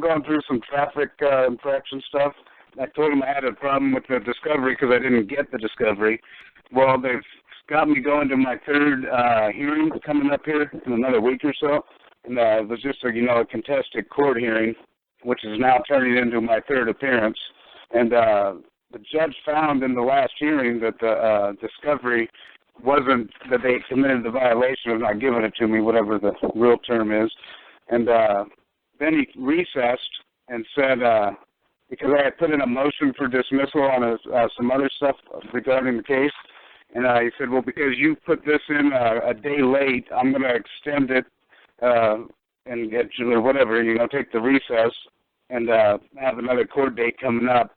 going through some traffic infraction stuff. I told them I had a problem with the discovery because I didn't get the discovery. Well, they've got me going to my third hearing coming up here in another week or so. And it was just a contested court hearing, which is now turning into my third appearance. And the judge found in the last hearing that the discovery wasn't, that they committed the violation of not giving it to me, whatever the real term is. And then he recessed and said, because I had put in a motion for dismissal on some other stuff regarding the case, and he said, well, because you put this in a day late, I'm going to extend it and get, or whatever, take the recess and have another court date coming up.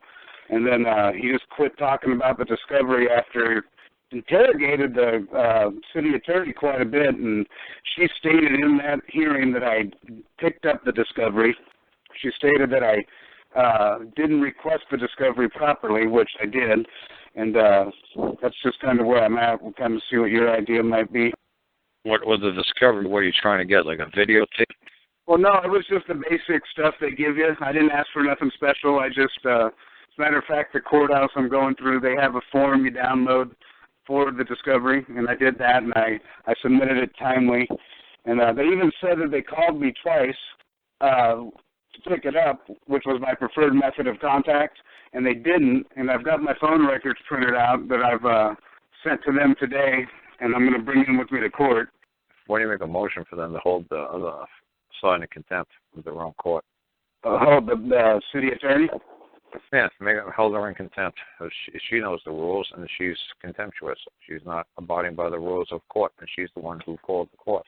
And then he just quit talking about the discovery after interrogated the city attorney quite a bit, and she stated in that hearing that I picked up the discovery. She stated that I didn't request the discovery properly, which I did, and that's just kind of where I'm at. We'll kind of see what your idea might be. What was the discovery? What are you trying to get, like a videotape? Well, no, it was just the basic stuff they give you. I didn't ask for nothing special. I just, as a matter of fact, the courthouse I'm going through, they have a form you download for the discovery, and I did that, and I submitted it timely. And they even said that they called me twice to pick it up, which was my preferred method of contact, and they didn't. And I've got my phone records printed out that I've sent to them today, and I'm going to bring them with me to court. Why do you make a motion for them to hold the other side in contempt with their own court? Hold the city attorney? Yeah, hold her in contempt. She knows the rules, and she's contemptuous. She's not abiding by the rules of court, and she's the one who called the court.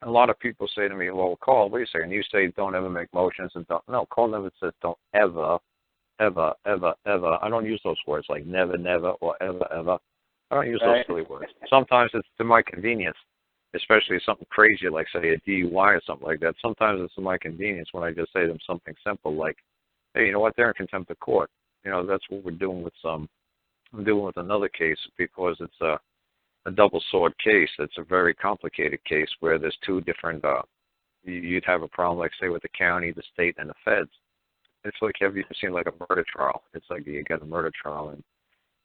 A lot of people say to me, well, Carl, wait a second, you say don't ever make motions. And don't. No, Carl never says don't ever, ever, ever, ever. I don't use those words like never, never, or ever, ever. I don't use those silly words. Sometimes it's to my convenience, especially something crazy like, say, a DUI or something like that. Sometimes it's to my convenience when I just say to them something simple like, hey, you know what, they're in contempt of court. That's what we're doing with I'm doing with another case because it's a double sword case. It's a very complicated case where there's two different, you'd have a problem, like, say, with the county, the state, and the feds. It's like, have you seen, like, a murder trial? It's like you get a murder trial, and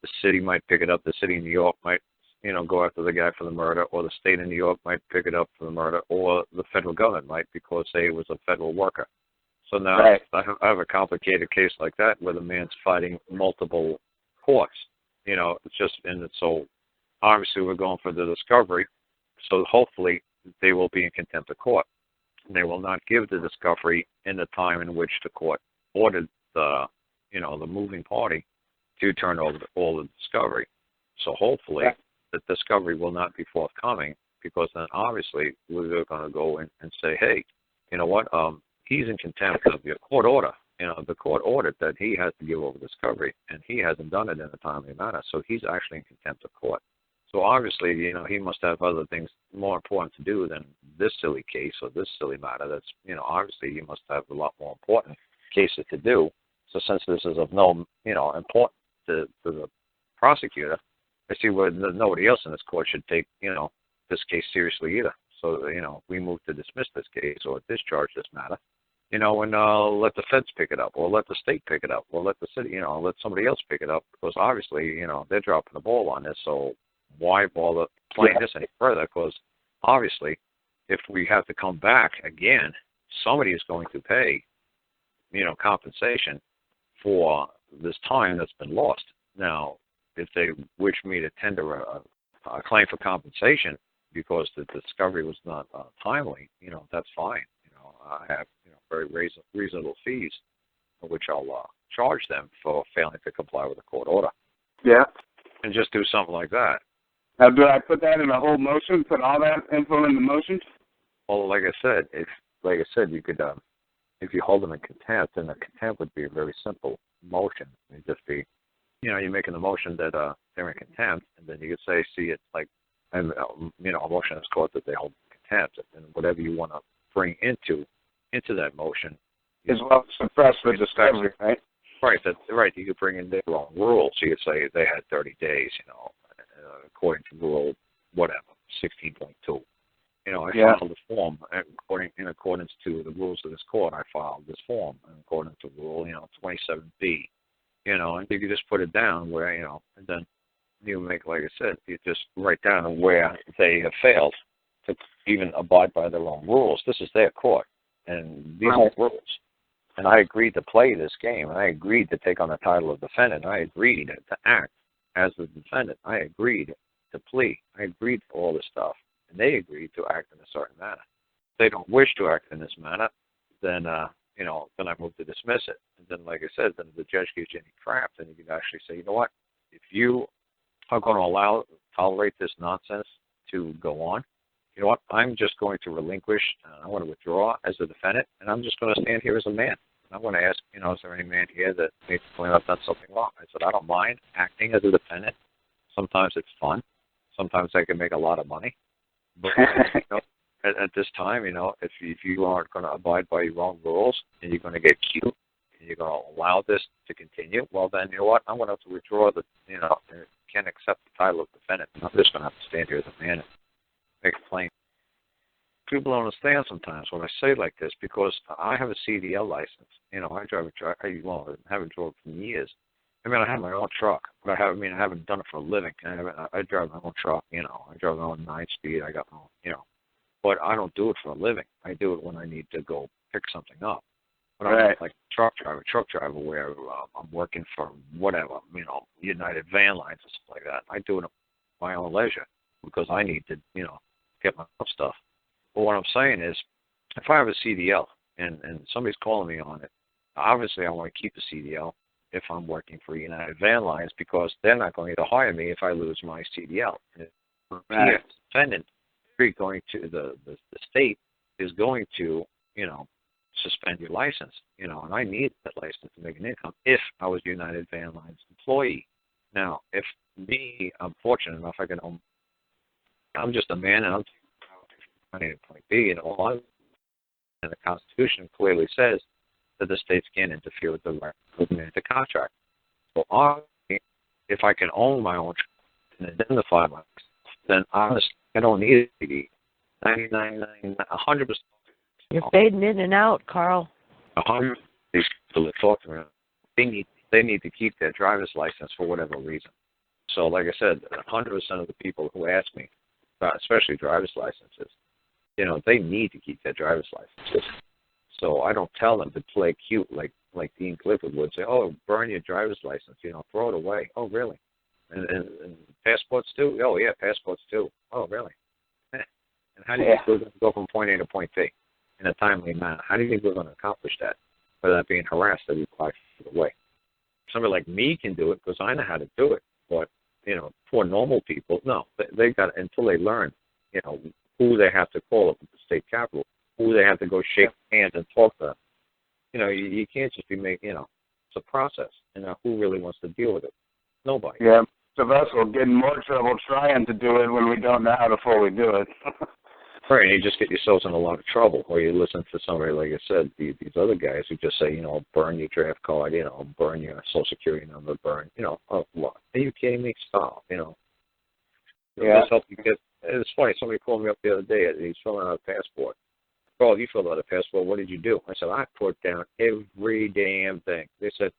the city might pick it up. The city of New York might, go after the guy for the murder, or the state of New York might pick it up for the murder, or the federal government might because, say, it was a federal worker. So now right. I have a complicated case like that where the man's fighting multiple courts. So obviously we're going for the discovery. So hopefully they will be in contempt of court. They will not give the discovery in the time in which the court ordered the moving party to turn over all the discovery. So hopefully the discovery will not be forthcoming, because then obviously we're going to go in and say, hey, you know what? He's in contempt of your court order. The court ordered that he has to give over discovery, and he hasn't done it in a timely manner, so he's actually in contempt of court. So obviously, he must have other things more important to do than this silly case or this silly matter. That's, obviously he must have a lot more important cases to do. So since this is of no, importance to the prosecutor, I see where nobody else in this court should take, this case seriously either. So, we move to dismiss this case or discharge this matter, and let the feds pick it up, or let the state pick it up, or let the city, let somebody else pick it up, because obviously, they're dropping the ball on this. So why bother playing this any further? Because obviously, if we have to come back again, somebody is going to pay, compensation for this time that's been lost. Now, if they wish me to tender a claim for compensation because the discovery was not timely, that's fine. I have very reasonable fees, which I'll charge them for failing to comply with the court order. Yeah. And just do something like that. Now, do I put that in a whole motion? Put all that info in the motion? Well, like I said, you could, if you hold them in contempt, then the contempt would be a very simple motion. It'd just be, you're making the motion that they're in contempt, and then you could say, see, it's like, a motion is called that they hold in contempt, and whatever you want to bring into that motion. As well as suppress the discovery, right? Right, right. You could bring in their own rules. So you could say they had 30 days, according to rule, whatever, 16.2. I Yeah. filed the form in accordance to the rules of this court. I filed this form in accordance to rule, 27B. And you can just put it down where, and then you make, like I said, you just write down where they have failed to even abide by their own rules. This is their court, and these are rules. And I agreed to play this game, and I agreed to take on the title of defendant. I agreed to act as the defendant. I agreed to plea. I agreed to all this stuff, and they agreed to act in a certain manner. If they don't wish to act in this manner, then then I move to dismiss it. And then, like I said, then the judge gives you any crap, then you can actually say, you know what, if you are going to tolerate this nonsense to go on, you know what, I'm just going to relinquish, I want to withdraw as a defendant, and I'm just going to stand here as a man. And I want to ask, is there any man here that may claim I've done something wrong? I said, I don't mind acting as a defendant. Sometimes it's fun. Sometimes I can make a lot of money. But, at this time, if you aren't going to abide by your own rules and you're going to get cute and you're going to allow this to continue, well, then, you know what, I'm going to have to withdraw can't accept the title of defendant. I'm just going to have to stand here as a man and make a claim. People don't understand sometimes when I say like this because I have a CDL license. I drive a truck. I haven't drove for years. I have my own truck, but I haven't done it for a living. I drive my own truck, I drive my own 9-speed. I got my own, but I don't do it for a living. I do it when I need to go pick something up. But I'm like a truck driver where I'm working for whatever, United Van Lines and stuff like that. I do it at my own leisure because I need to, get my own stuff. But what I'm saying is, if I have a CDL and somebody's calling me on it, obviously I want to keep the CDL if I'm working for United Van Lines because they're not going to hire me if I lose my CDL. And the defendant going to the state is going to, suspend your license, and I need that license to make an income if I was United Van Lines employee. Now, if I'm fortunate enough, I'm just a man and I'm taking point A to point B, and the Constitution clearly says that the states can't interfere with the right of the contract. So if I can own my own and identify myself, then honestly, I don't need a CD. 100%. You're fading in and out, Karl. 100% of these people that talk to me, they need to keep their driver's license for whatever reason. So, like I said, 100% of the people who ask me, especially driver's licenses, they need to keep their driver's licenses. So I don't tell them to play cute like Dean Clifford would say, oh, burn your driver's license, throw it away. Oh, really? And passports too? Oh, yeah, passports too. Oh, really? And how do you think we're going to go from point A to point B in a timely manner? How do you think we're going to accomplish that without being harassed every 5 feet away? Somebody like me can do it because I know how to do it. But, for normal people, no. They got until they learn, who they have to call up at the state capitol, who they have to go shake hands and talk to. You can't just be making, it's a process. Who really wants to deal with it? Nobody. Yeah, some of us will get in more trouble trying to do it when we don't know how to fully do it. Right, and you just get yourselves in a lot of trouble. Or you listen to somebody, like I said, these other guys who just say, burn your draft card, burn your social security number, burn, oh, what? Are you kidding me? Stop, Yeah. Help you get. It's funny. Somebody called me up the other day. He's filling out a passport. Carl, you filled out a passport. What did you do? I said, I put down every damn thing. They said,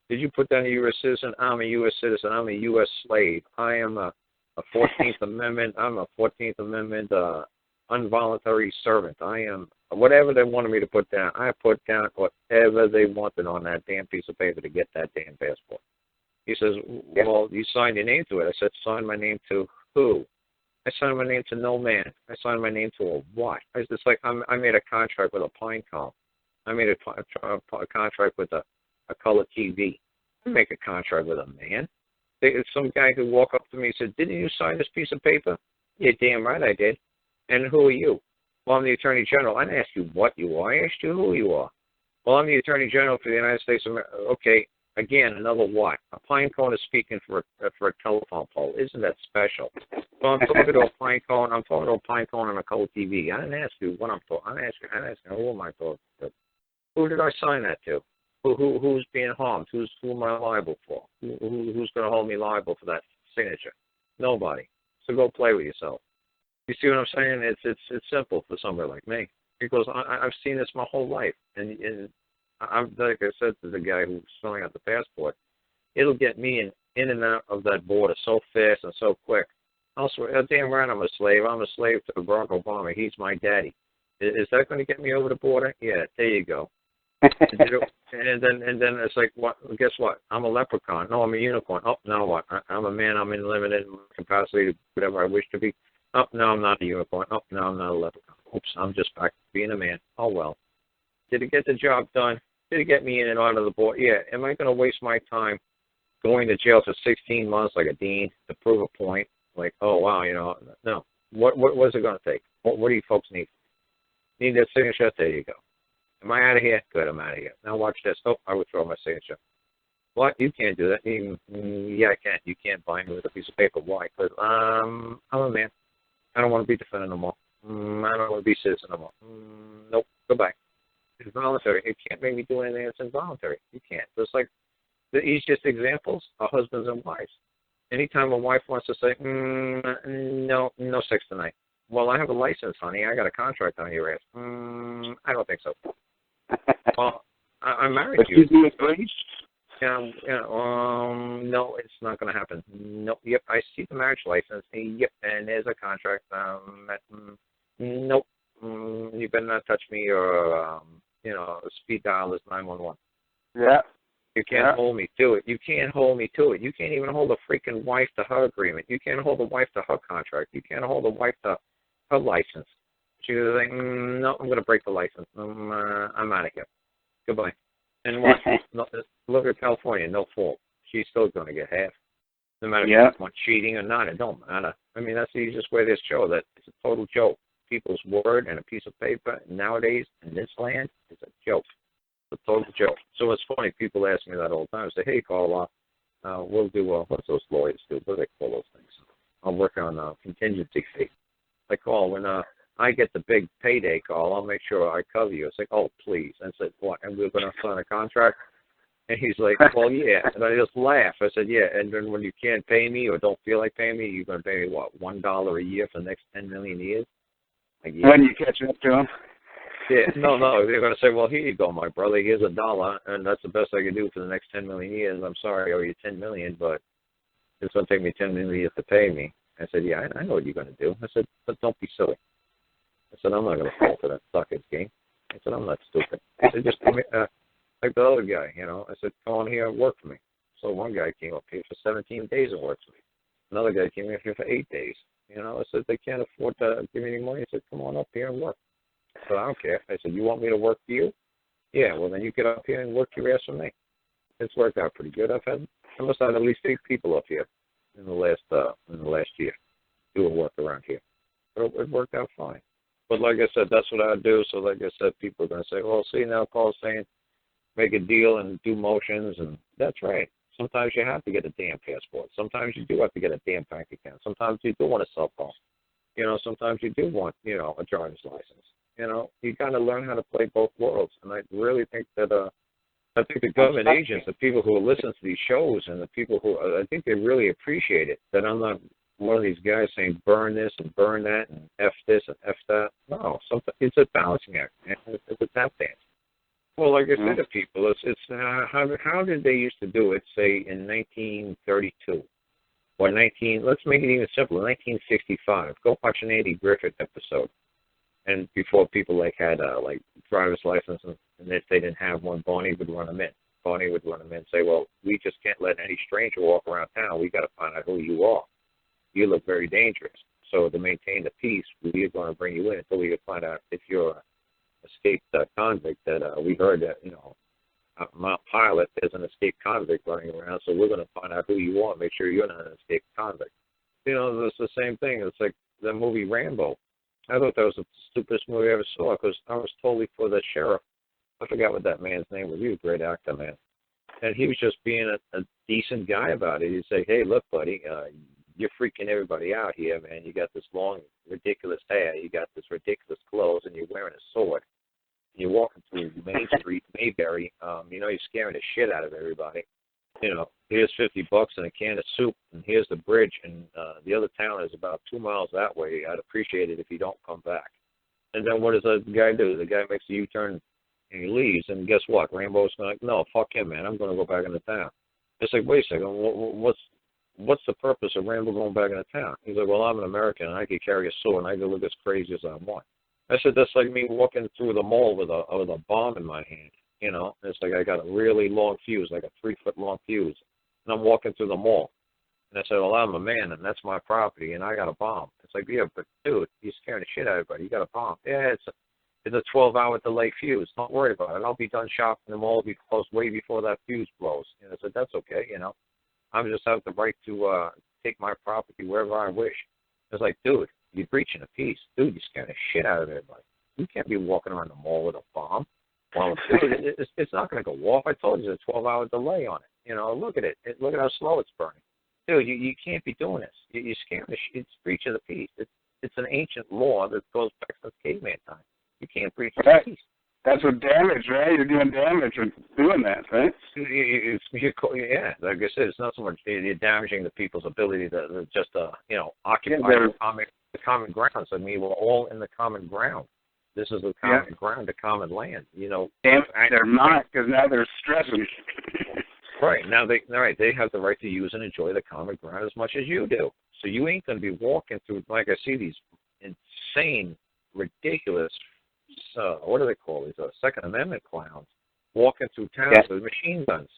did you put down a U.S. citizen? I'm a U.S. citizen. I'm a U.S. slave. I am a 14th Amendment. I'm a 14th Amendment involuntary servant. I am whatever they wanted me to put down. I put down whatever they wanted on that damn piece of paper to get that damn passport. He says, well, you signed your name to it. I said, sign my name to who? I signed my name to no man. I signed my name to a what? It's like I made a contract with a pine cone. I made a contract with a color TV. I make a contract with a man. Some guy who walked up to me and said, didn't you sign this piece of paper? Yeah, damn right I did. And who are you? Well, I'm the Attorney General. I didn't ask you what you are. I asked you who you are. Well, I'm the Attorney General for the United States of America. Okay, again, another what? A pine cone is speaking for a telephone pole. Isn't that special? Well, I'm talking to a pine cone. I'm talking to a pine cone on a color TV. I didn't ask you what I'm talking. I'm asking who am I talking to? Who did I sign that to? Who's being harmed? Who am I liable for? Who's going to hold me liable for that signature? Nobody. So go play with yourself. You see what I'm saying? It's simple for somebody like me because I've seen this my whole life, and I'm like I said to the guy who's filling out the passport, it'll get me in and out of that border so fast and so quick. Also, damn right I'm a slave. I'm a slave to Barack Obama. He's my daddy. Is that going to get me over the border? Yeah, there you go. And then it's like, what? Guess what? I'm a leprechaun. No, I'm a unicorn. Oh, now what? I'm a man. I'm in limited capacity to whatever I wish to be. Oh, no, I'm not a unicorn. Oh, no, I'm not a leprechaun. Oops, I'm just back to being a man. Oh, well. Did it get the job done? Did it get me in and out of the border? Yeah. Am I going to waste my time going to jail for 16 months like a dean to prove a point? Like, oh, wow, no. What is it going to take? What do you folks need? Need that signature? There you go. Am I out of here? Good, I'm out of here. Now watch this. Oh, I withdraw my signature. What? You can't do that. Yeah, I can. You can't bind me with a piece of paper. Why? Because I'm a man. I don't want to be defendant no more. I don't want to be citizen no more. Nope. Goodbye. It's voluntary. You can't make me do anything that's involuntary. You can't. It's like the easiest examples are husbands and wives. Anytime a wife wants to say, no sex tonight. Well, I have a license, honey. I got a contract on your ass. I don't think so. Well, I'm married to you. No, it's not going to happen. Nope. Yep, I see the marriage license. Yep, and there's a contract. Nope. You better not touch me or, speed dial is 911. Yeah. You can't hold me to it. You can't hold me to it. You can't even hold a freaking wife to her agreement. You can't hold a wife to her contract. You can't hold a wife to her license. She's like, no, I'm going to break the license. I'm out of here. Goodbye. And what? Look at California, no fault. She's still going to get half. No matter if she's cheating or not, it don't matter. I mean, that's the easiest way to show that it's a total joke. People's word and a piece of paper nowadays in this land is a joke. It's a total joke. So it's funny, people ask me that all the time. Say, hey, Carl, we'll do, what's those lawyers do? What do they call those things? I'll work on contingency fee. Like, Carl, when I get the big payday, Carl, I'll make sure I cover you. It's like, oh, please. I said, what? And we're going to sign a contract? And he's like, well, yeah. And I just laugh. I said, yeah. And then when you can't pay me or don't feel like paying me, you're going to pay me, what, $1 a year for the next 10 million years? Like, yeah. When you catch up to him? Yeah, no. They're going to say, well, here you go, my brother. Here's $1, and that's the best I can do for the next 10 million years. I'm sorry, I owe you 10 million, but it's going to take me 10 million years to pay me. I said, yeah, I know what you're going to do. I said, but don't be silly. I said, I'm not going to fall for that suckers game. I said, I'm not stupid. I said, just come here, like the other guy, I said, come on here and work for me. So one guy came up here for 17 days and worked for me. Another guy came up here for 8 days. I said, they can't afford to give me any money. I said, come on up here and work. I said, I don't care. I said, you want me to work for you? Yeah, well, then you get up here and work your ass for me. It's worked out pretty good. I must have had at least 8 people up here in the last year doing work around here. But it worked out fine. But like I said, that's what I do. So like I said, people are going to say, well, see, now Paul's saying make a deal and do motions, and that's right. Sometimes you have to get a damn passport. Sometimes you do have to get a damn bank account. Sometimes you do want a cell phone. Sometimes you do want, a driver's license. You got to learn how to play both worlds. And I really think that, the government agents, the people who listen to these shows, and the people who, I think they really appreciate it, that I'm not one of these guys saying burn this and burn that and F this and F that. No, it's a balancing act. It's a tap dance. Well, like I said to people, it's how did they used to do it, say, in 1932? Or let's make it even simpler, 1965. Go watch an Andy Griffith episode. And before people had driver's license, and if they didn't have one, Barney would run them in. Barney would run them in and say, well, we just can't let any stranger walk around town. We got to find out who you are. You look very dangerous. So to maintain the peace, we are going to bring you in until we can find out if you're an escaped convict. That we heard that, Mount Pilot, there's an escaped convict running around, so we're going to find out who you are and make sure you're not an escaped convict. It's the same thing. It's like the movie Rambo. I thought that was the stupidest movie I ever saw because I was totally for the sheriff. I forgot what that man's name was. He was a great actor, man. And he was just being a decent guy about it. He'd say, hey, look, buddy, you're freaking everybody out here, man. You got this long, ridiculous hair. You got this ridiculous clothes, and you're wearing a sword. You're walking through Main Street, Mayberry. You're scaring the shit out of everybody. Here's $50 and a can of soup, and here's the bridge, and the other town is about 2 miles that way. I'd appreciate it if you don't come back. And then what does the guy do? The guy makes a U-turn and he leaves, and guess what? Rambo's like, no, fuck him, man. I'm going to go back into town. It's like, wait a second, what's the purpose of Rambo going back into town? He's like, well, I'm an American, and I can carry a sword, and I can look as crazy as I want. I said, that's like me walking through the mall with a bomb in my hand. It's like I got a really long fuse, like a 3-foot long fuse, and I'm walking through the mall. And I said, well, I'm a man, and that's my property, and I got a bomb. It's like, yeah, but dude, you're scaring the shit out of everybody. You got a bomb. Yeah, it's a 12-hour delay fuse. Don't worry about it. I'll be done shopping, and the mall will be closed way before that fuse blows. And I said, that's okay. I just have the right to take my property wherever I wish. It's like, dude, you're breaching a peace. Dude, you're scaring the shit out of everybody. You can't be walking around the mall with a bomb. Well, dude, it's not going to go off. I told you there's a 12-hour delay on it. Look at it. Look at how slow it's burning. Dude, you can't be doing this. You're scaring the shit. It's breach of the peace. It's an ancient law that goes back since caveman time. You can't breach the peace. That's what damage, right? You're doing damage with doing that, right? Yeah, like I said, it's not so much you're damaging the people's ability to just, occupy the common grounds. I mean, we're all in the common ground. This is the common ground, the common land. Damn, they're not, because now they're stressing. Right. Now they have the right to use and enjoy the common ground as much as you do. So you ain't going to be walking through, like I see these insane, ridiculous, what do they call these, Second Amendment clowns, walking through towns with machine guns.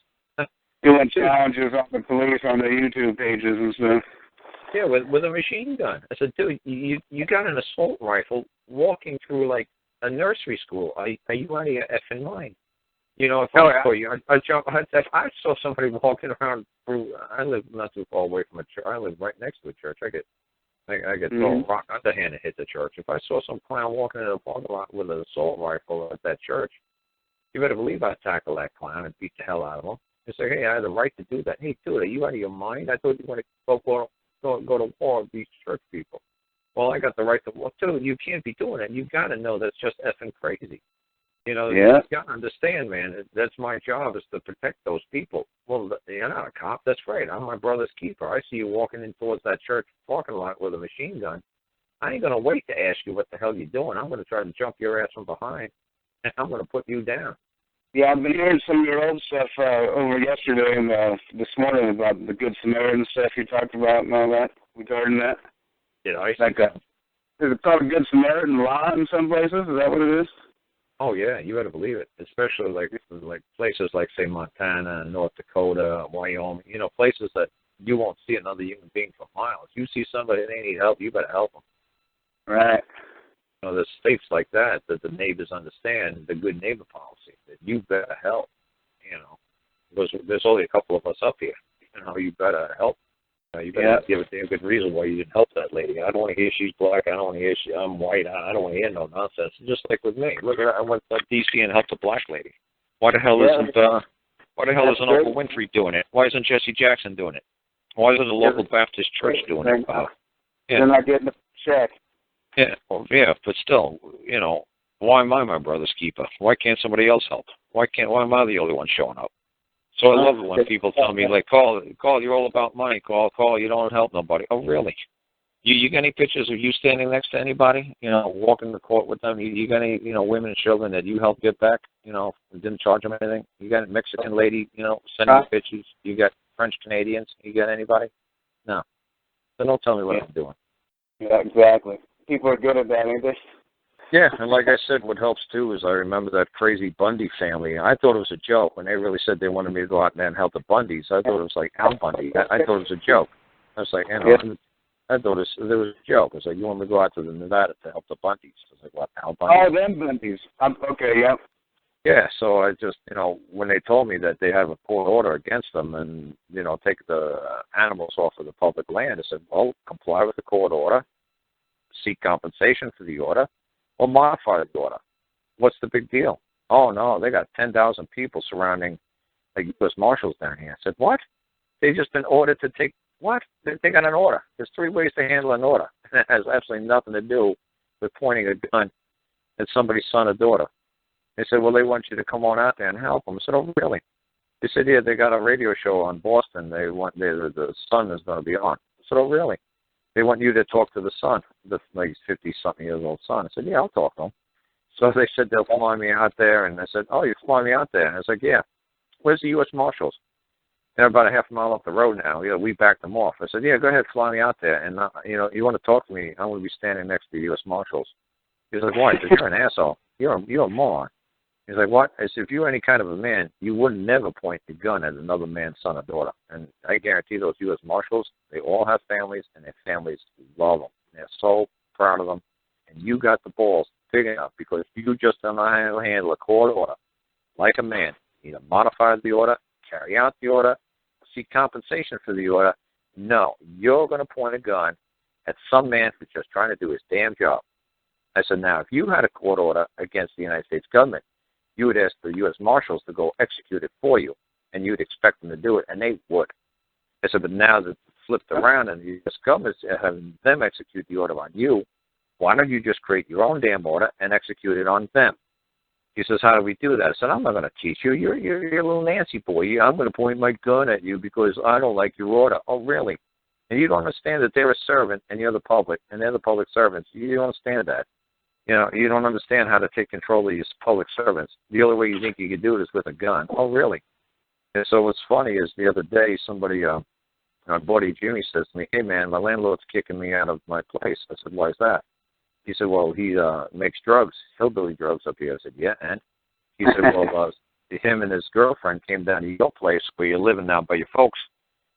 Doing challenges on the police on the YouTube pages and stuff. Yeah, with a machine gun. I said, dude, you got an assault rifle walking through, like, a nursery school. Are you out of your effing mind? If I saw somebody walking around through, I live not too far away from a church. I live right next to a church. I get thrown a rock underhand and hit the church. If I saw some clown walking in a parking lot with an assault rifle at that church, you better believe I'd tackle that clown and beat the hell out of him. And say, hey, I had the right to do that. Hey, dude, are you out of your mind? I thought you wanted to go to war with these church people. Well, I got the right to war. Dude, you can't be doing that. You got to know that's just effing crazy. You got to understand, man, that's my job is to protect those people. Well, you're not a cop. That's right. I'm my brother's keeper. I see you walking in towards that church parking lot with a machine gun. I ain't going to wait to ask you what the hell you're doing. I'm going to try to jump your ass from behind, and I'm going to put you down. Yeah, I've been hearing some of your old stuff over yesterday and this morning about the Good Samaritan stuff you talked about and all that, regarding that. Did I? Is it called Good Samaritan law in some places? Is that what it is? Oh, yeah, you better believe it, especially like places like, say, Montana, North Dakota, Wyoming, places that you won't see another human being for miles. You see somebody that need help, you better help them. Right. There's states like that the neighbors understand the good neighbor policy, that you better help, because there's only a couple of us up here. You better help. You better give a damn good reason why you didn't help that lady. I don't want to hear she's black. I don't want to hear I'm white. I don't want to hear no nonsense. Just like with me. Look, I went to D.C. and helped a black lady. Why the hell isn't Oprah Winfrey doing it? Why isn't Jesse Jackson doing it? Why isn't the local Baptist church doing it? They're not getting a check. Yeah, but still, why am I my brother's keeper? Why can't somebody else help? Why am I the only one showing up? So I love it when people tell me, like, Carl, you're all about money. Carl, you don't help nobody. Oh, really? You got any pictures of you standing next to anybody, walking the court with them? You got any, women and children that you helped get back, didn't charge them anything? You got a Mexican lady, sending you pictures? You got French Canadians? You got anybody? No. So don't tell me what I'm doing. Yeah, exactly. People are good at that, ain't they? Yeah, and like I said, what helps, too, is I remember that crazy Bundy family. I thought it was a joke when they really said they wanted me to go out there and help the Bundys. I thought it was like Al Bundy. I thought it was a joke. I was like, I thought it was a joke. I was like, you want me to go out to the Nevada to help the Bundys? I was like, what, Al Bundy? Oh, them Bundys. Okay, yeah. Yeah, so I just, when they told me that they have a court order against them and, take the animals off of the public land, I said, well, comply with the court order, seek compensation for the order, or modify the order. What's the big deal? Oh, no, they got 10,000 people surrounding the U.S. Marshals down here. I said, what? They've just been ordered to take, what? They got an order. There's 3 ways to handle an order. It has absolutely nothing to do with pointing a gun at somebody's son or daughter. They said, well, they want you to come on out there and help them. I said, oh, really? He said, yeah, they got a radio show on Boston. They want the son is going to be on. I said, oh, really? They want you to talk to the son, the like 50-something years old son. I said, yeah, I'll talk to him. So they said they'll fly me out there, and I said, oh, you fly me out there? And I was like, yeah. Where's the U.S. Marshals? They're about a half a mile up the road now. You know, we backed them off. I said, yeah, go ahead, fly me out there. And, you know, you want to talk to me, I'm going to be standing next to the U.S. Marshals. He's like, why? I said, you're an asshole. You're a moron. He's like, what? I said, if you were any kind of a man, you would never point the gun at another man's son or daughter. And I guarantee those U.S. Marshals, they all have families, and their families love them. They're so proud of them. And you got the balls big enough because you just don't know how to handle a court order like a man. You either modify the order, carry out the order, seek compensation for the order. No, you're going to point a gun at some man who's just trying to do his damn job. I said, now, if you had a court order against the United States government, you would ask the U.S. Marshals to go execute it for you, and you'd expect them to do it, and they would. I said, but now that it's flipped around and the U.S. government's having them execute the order on you, why don't you just create your own damn order and execute it on them? He says, how do we do that? I said, I'm not going to teach you. You're a little Nancy boy. I'm going to point my gun at you because I don't like your order. Oh, really? And you don't understand that they're a servant and you're the public, and they're the public servants. You don't understand that. You know, you don't understand how to take control of these public servants. The only way you think you can do it is with a gun. Oh, really? And so what's funny is the other day somebody, my buddy Jimmy says to me, hey, man, my landlord's kicking me out of my place. I said, why is that? He said, well, he makes drugs, hillbilly drugs up here. I said, yeah, and? He said, well, him and his girlfriend came down to your place where you're living now by your folks,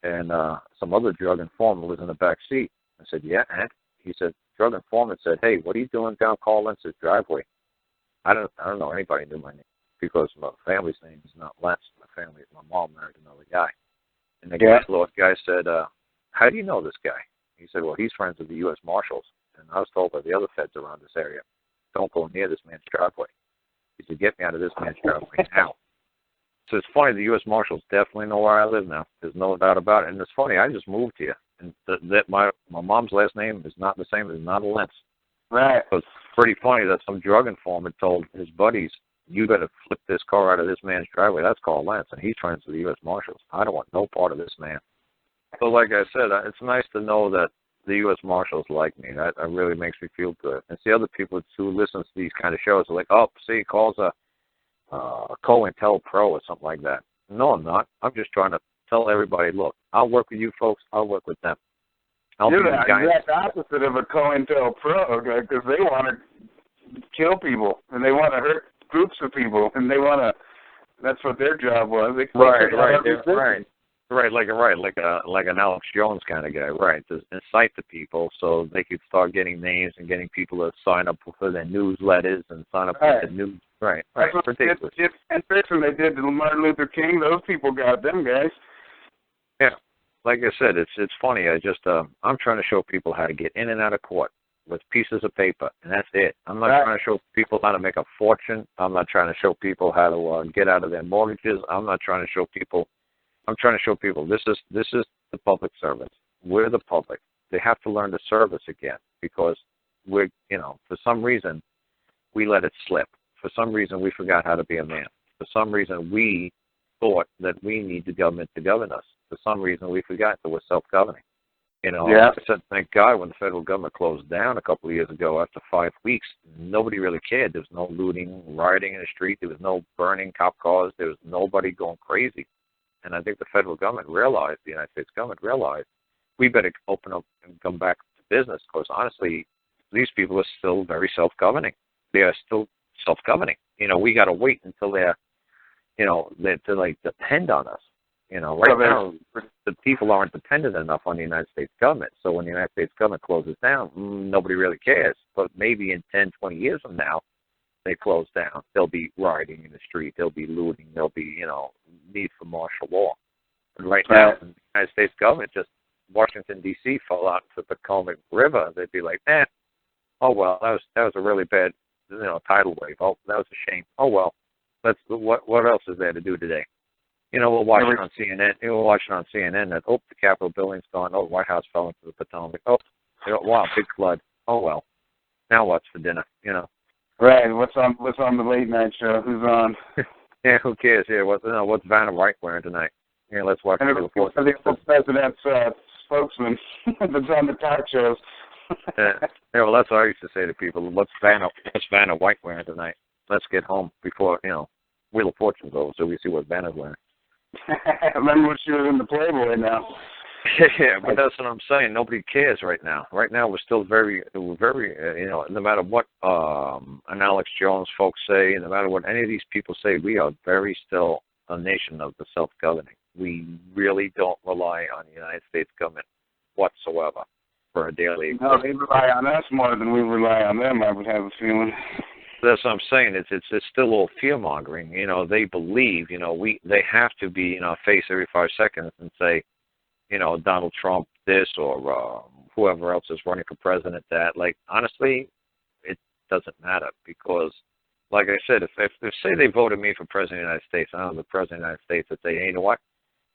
and some other drug informant was in the back seat. I said, yeah, and? He said, drug informant said, hey, what are you doing down Karl Lentz's driveway? I don't know anybody knew my name because my family's name is not Lentz. My mom married another guy. And the guy said, how do you know this guy? He said, well, he's friends with the U.S. Marshals. And I was told by the other feds around this area, don't go near this man's driveway. He said, get me out of this man's driveway now. So it's funny, the U.S. Marshals definitely know where I live now. There's no doubt about it. And it's funny, I just moved here. And that my mom's last name is not the same as not a Lentz. Right. So it's pretty funny that some drug informant told his buddies, you got to flip this car out of this man's driveway. That's Karl Lentz, and he's friends with the U.S. Marshals. I don't want no part of this man. So like I said, it's nice to know that the U.S. Marshals like me. That really makes me feel good. And see other people who listen to these kind of shows are like, oh, see, Carl's a COINTEL pro or something like that. No, I'm not. I'm just trying to tell everybody, look, I'll work with you folks. I'll work with them. You're the exact opposite of a COINTEL pro because they want to kill people and they want to hurt groups of people and they want to. That's what their job was. Right, like an Alex Jones kind of guy, right? To incite the people so they could start getting names and getting people to sign up for their newsletters and sign up for the news. Right. That's what ridiculous. Paterson they did to Martin Luther King. Those people got them guys. Yeah, like I said, it's funny. I'm trying to show people how to get in and out of court with pieces of paper, and that's it. I'm not trying to show people how to make a fortune. I'm not trying to show people how to get out of their mortgages. I'm trying to show people this is the public servants. We're the public. They have to learn to serve us again because for some reason we let it slip. For some reason we forgot how to be a man. For some reason we thought that we need the government to govern us. For some reason we forgot that we're self-governing. I said, thank God when the federal government closed down a couple of years ago after 5 weeks, nobody really cared. There was no looting, rioting in the street. There was no burning cop cars. There was nobody going crazy. And I think the federal government realized, the United States government realized, we better open up and come back to business because, honestly, these people are still very self-governing. They are still self-governing. We got to wait until they depend on us. Right now, the people aren't dependent enough on the United States government. So when the United States government closes down, nobody really cares. But maybe in 10, 20 years from now, they close down. There'll be rioting in the street. There'll be looting. There'll be, need for martial law. But right now, the United States government, just Washington, D.C. fell out to the Potomac River. They'd be like, oh, well, that was a really bad, tidal wave. Oh, that was a shame. Oh, well, what else is there to do today? We'll watch it on CNN. We'll watch it on CNN that, the Capitol building's gone. Oh, the White House fell into the Potomac. Oh, wow, big flood. Oh, well, now what's for dinner, Right. What's on the late night show? Who's on? Yeah, who cares? Yeah, what's Vanna White wearing tonight? Yeah, let's watch And the it was the president's spokesman that's on the talk shows. Yeah, well, that's what I used to say to people. What's Vanna White wearing tonight? Let's get home before, Wheel of Fortune's over, so we see what Vanna's wearing. Remember when she was in the Playboy now. Yeah, but that's what I'm saying. Nobody cares right now. Right now, we're still very, no matter what an Alex Jones folks say, no matter what any of these people say, we are very still a nation of the self-governing. We really don't rely on the United States government whatsoever for a daily existence. No, they rely on us more than we rely on them, I would have a feeling. That's what I'm saying. It's still all fear-mongering. They believe, they have to be in our face every 5 seconds and say, Donald Trump this or whoever else is running for president that. Like, honestly, it doesn't matter because, like I said, if say they voted me for president of the United States, I'm the president of the United States, I'd say, hey, you know what?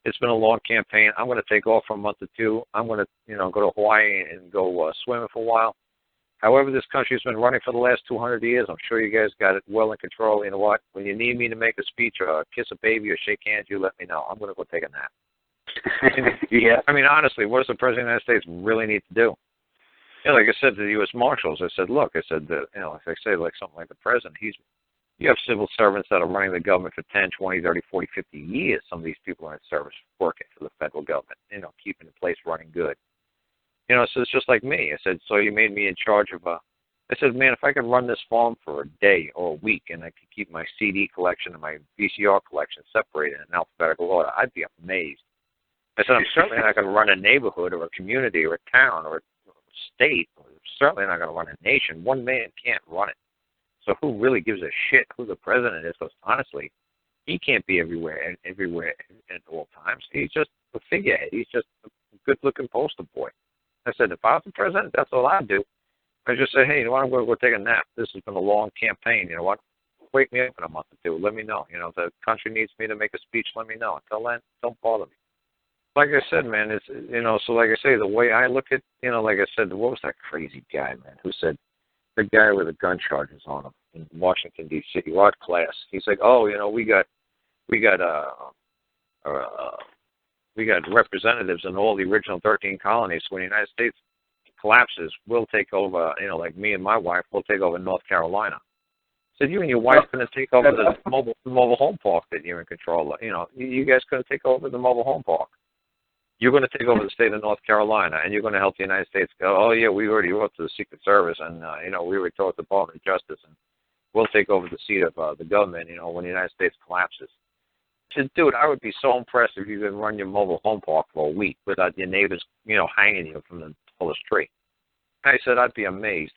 It's been a long campaign. I'm going to take off for a month or two. I'm going to, go to Hawaii and go swimming for a while. However, this country's been running for the last 200 years. I'm sure you guys got it well in control. You know what? When you need me to make a speech or kiss a baby or shake hands, you let me know. I'm going to go take a nap. Yeah. I mean, honestly, what does the President of the United States really need to do? Like I said to the U.S. Marshals, I said, look, if I say like something like the President, you have civil servants that are running the government for 10, 20, 30, 40, 50 years. Some of these people are in service working for the federal government, keeping the place running good. So it's just like me. I said, so you made me in charge of I said, man, if I could run this farm for a day or a week and I could keep my CD collection and my VCR collection separated in alphabetical order, I'd be amazed. I said, I'm certainly not going to run a neighborhood or a community or a town or a state. I'm certainly not going to run a nation. One man can't run it. So who really gives a shit who the president is? Because honestly, he can't be everywhere at all times. He's just a figurehead. He's just a good-looking poster boy. I said, if I was the president, that's all I'd do. I'd just say, hey, you know what, I'm going to go take a nap. This has been a long campaign. You know what? Wake me up in a month or two. Let me know. If the country needs me to make a speech, let me know. Until then, don't bother me. Like I said, man, it's, so like I say, the way I look at, like I said, what was that crazy guy, man, who said, the guy with the gun charges on him in Washington, D.C., what class? He's like, oh, we got representatives in all the original 13 colonies. When the United States collapses, we'll take over, like me and my wife, we'll take over North Carolina. So you and your wife going to take over the mobile home park that you're in control of. You guys going to take over the mobile home park. You're going to take over the state of North Carolina, and you're going to help the United States go, oh, yeah, we already wrote to the Secret Service, and, we already told the Department of Justice, and we'll take over the seat of the government, when the United States collapses. I said, dude, I would be so impressed if you could run your mobile home park for a week without your neighbors, hanging you from the tallest tree. I said, I'd be amazed.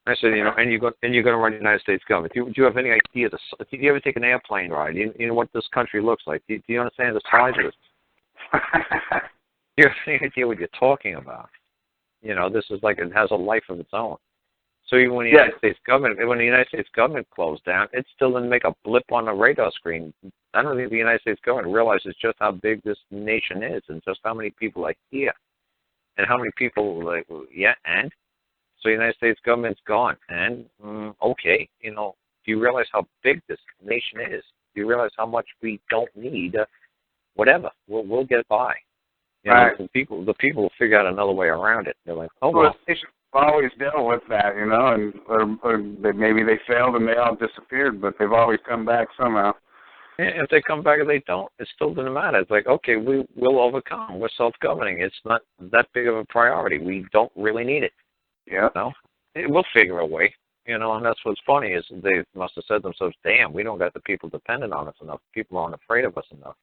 I said, and you're going to run the United States government. Do you have any idea? Did you ever take an airplane ride? You know what this country looks like? Do you understand the size of this? You have any idea what you're talking about? This is like it has a life of its own. So even when the United States government closed down, it still didn't make a blip on the radar screen. I don't think the United States government realizes just how big this nation is and just how many people are here and how many people and so the United States government's gone. And okay, do you realize how big this nation is? Do you realize how much we don't need? Whatever, we'll get by. Right. The people will figure out another way around it. They're like, oh well. They should always deal with that, and or maybe they failed and they all disappeared, but they've always come back somehow. If they come back and they don't, it still doesn't matter. It's like, okay, we'll overcome. We're self-governing. It's not that big of a priority. We don't really need it. Yeah. We'll figure a way. And that's what's funny is they must have said to themselves, damn, we don't got the people dependent on us enough. People aren't afraid of us enough.